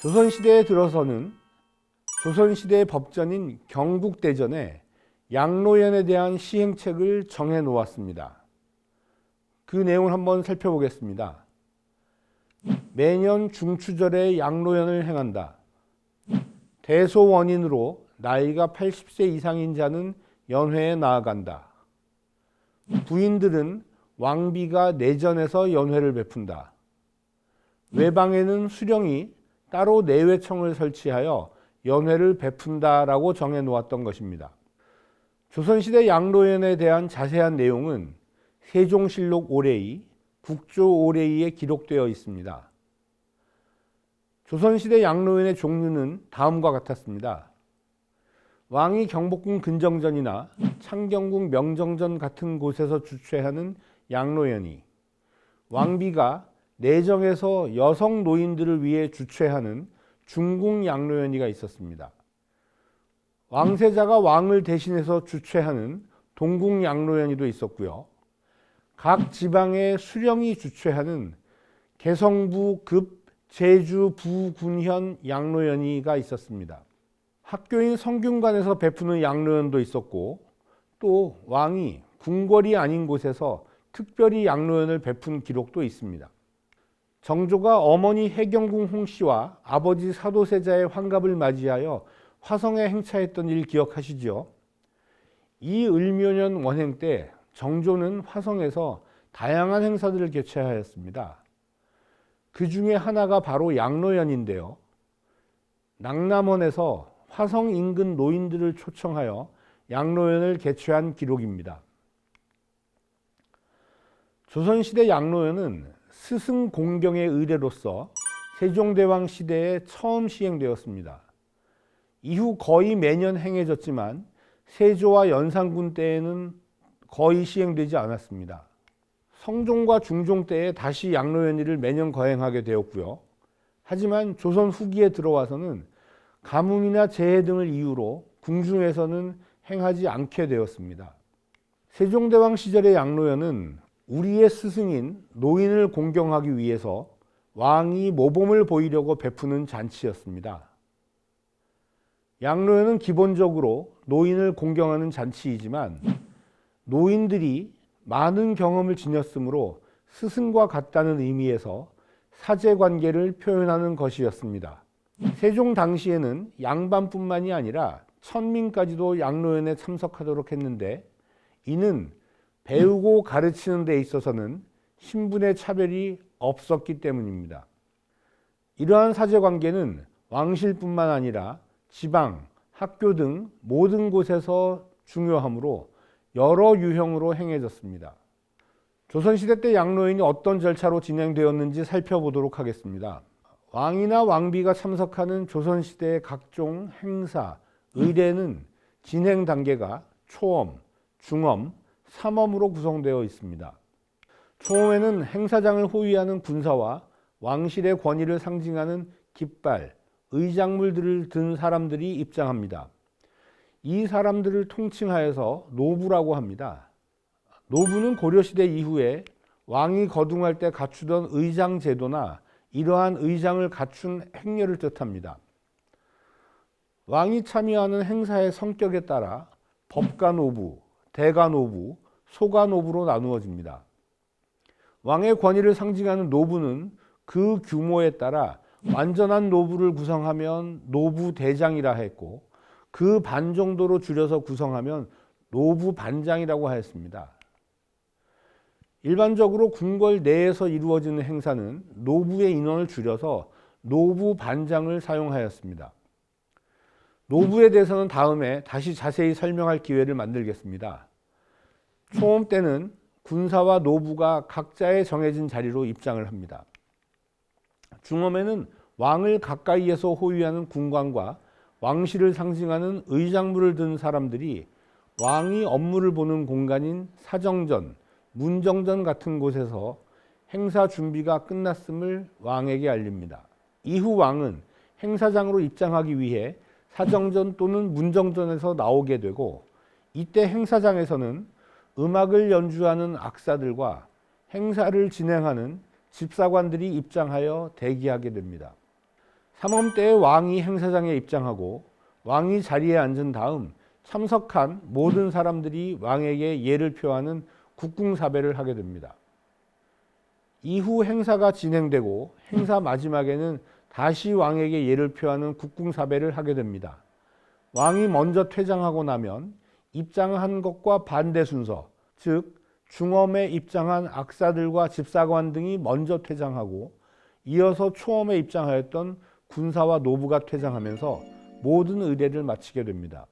조선시대에 들어서는 조선시대의 법전인 경국대전에 양로연에 대한 시행책을 정해 놓았습니다. 그 내용을 한번 살펴보겠습니다. 매년 중추절에 양로연을 행한다. 대소원인으로 나이가 80세 이상인 자는 연회에 나아간다. 부인들은 왕비가 내전에서 연회를 베푼다. 외방에는 수령이 따로 내외청을 설치하여 연회를 베푼다라고 정해 놓았던 것입니다. 조선시대 양로연에 대한 자세한 내용은 세종실록 올해이, 국조 올해이에 기록되어 있습니다. 조선시대 양로연의 종류는 다음과 같았습니다. 왕이 경복궁 근정전이나 창경궁 명정전 같은 곳에서 주최하는 양로연이, 왕비가 내정에서 여성 노인들을 위해 주최하는 중궁 양로연이가 있었습니다. 왕세자가 왕을 대신해서 주최하는 동궁 양로연이도 있었고요. 각 지방의 수령이 주최하는 개성부 급 제주 부군현 양로연이가 있었습니다. 학교인 성균관에서 베푸는 양로연도 있었고, 또 왕이 궁궐이 아닌 곳에서 특별히 양로연을 베푼 기록도 있습니다. 정조가 어머니 해경궁 홍씨와 아버지 사도세자의 환갑을 맞이하여 화성에 행차했던 일 기억하시죠? 이 을묘년 원행 때 정조는 화성에서 다양한 행사들을 개최하였습니다. 그 중에 하나가 바로 양로연인데요. 낭남원에서 화성 인근 노인들을 초청하여 양로연을 개최한 기록입니다. 조선시대 양로연은 스승 공경의 의례로서 세종대왕 시대에 처음 시행되었습니다. 이후 거의 매년 행해졌지만 세조와 연산군 때에는 거의 시행되지 않았습니다. 성종과 중종 때에 다시 양로연일을 매년 거행하게 되었고요. 하지만 조선 후기에 들어와서는 가뭄이나 재해 등을 이유로 궁중에서는 행하지 않게 되었습니다. 세종대왕 시절의 양로연은 우리의 스승인 노인을 공경하기 위해서 왕이 모범을 보이려고 베푸는 잔치였습니다. 양로연은 기본적으로 노인을 공경하는 잔치이지만 노인들이 많은 경험을 지녔으므로 스승과 같다는 의미에서 사제관계를 표현하는 것이었습니다. 세종 당시에는 양반뿐만이 아니라 천민까지도 양로연에 참석하도록 했는데, 이는 배우고 가르치는 데 있어서는 신분의 차별이 없었기 때문입니다. 이러한 사제관계는 왕실뿐만 아니라 지방, 학교 등 모든 곳에서 중요하므로 여러 유형으로 행해졌습니다. 조선시대 때 양로연이 어떤 절차로 진행되었는지 살펴보도록 하겠습니다. 왕이나 왕비가 참석하는 조선시대의 각종 행사, 의례는 진행 단계가 초엄, 중엄, 삼엄으로 구성되어 있습니다. 초엄에는 행사장을 호위하는 군사와 왕실의 권위를 상징하는 깃발, 의장물들을 든 사람들이 입장합니다. 이 사람들을 통칭하여서 노부라고 합니다. 노부는 고려시대 이후에 왕이 거둥할 때 갖추던 의장 제도나 이러한 의장을 갖춘 행렬을 뜻합니다. 왕이 참여하는 행사의 성격에 따라 법가노부, 대가노부, 소가노부로 나누어집니다. 왕의 권위를 상징하는 노부는 그 규모에 따라 완전한 노부를 구성하면 노부대장이라 했고, 그 반 정도로 줄여서 구성하면 노부반장이라고 하였습니다. 일반적으로 궁궐 내에서 이루어지는 행사는 노부의 인원을 줄여서 노부반장을 사용하였습니다. 노부에 대해서는 다음에 다시 자세히 설명할 기회를 만들겠습니다. 초엄 때는 군사와 노부가 각자의 정해진 자리로 입장을 합니다. 중엄에는 왕을 가까이에서 호위하는 군관과 왕실을 상징하는 의장물을 든 사람들이 왕이 업무를 보는 공간인 사정전, 문정전 같은 곳에서 행사 준비가 끝났음을 왕에게 알립니다. 이후 왕은 행사장으로 입장하기 위해 사정전 또는 문정전에서 나오게 되고, 이때 행사장에서는 음악을 연주하는 악사들과 행사를 진행하는 집사관들이 입장하여 대기하게 됩니다. 삼엄 때에 왕이 행사장에 입장하고 왕이 자리에 앉은 다음 참석한 모든 사람들이 왕에게 예를 표하는 국궁사배를 하게 됩니다. 이후 행사가 진행되고 행사 마지막에는 다시 왕에게 예를 표하는 국궁사배를 하게 됩니다. 왕이 먼저 퇴장하고 나면 입장한 것과 반대 순서, 즉 중엄에 입장한 악사들과 집사관 등이 먼저 퇴장하고 이어서 초엄에 입장하였던 군사와 노부가 퇴장하면서 모든 의례를 마치게 됩니다.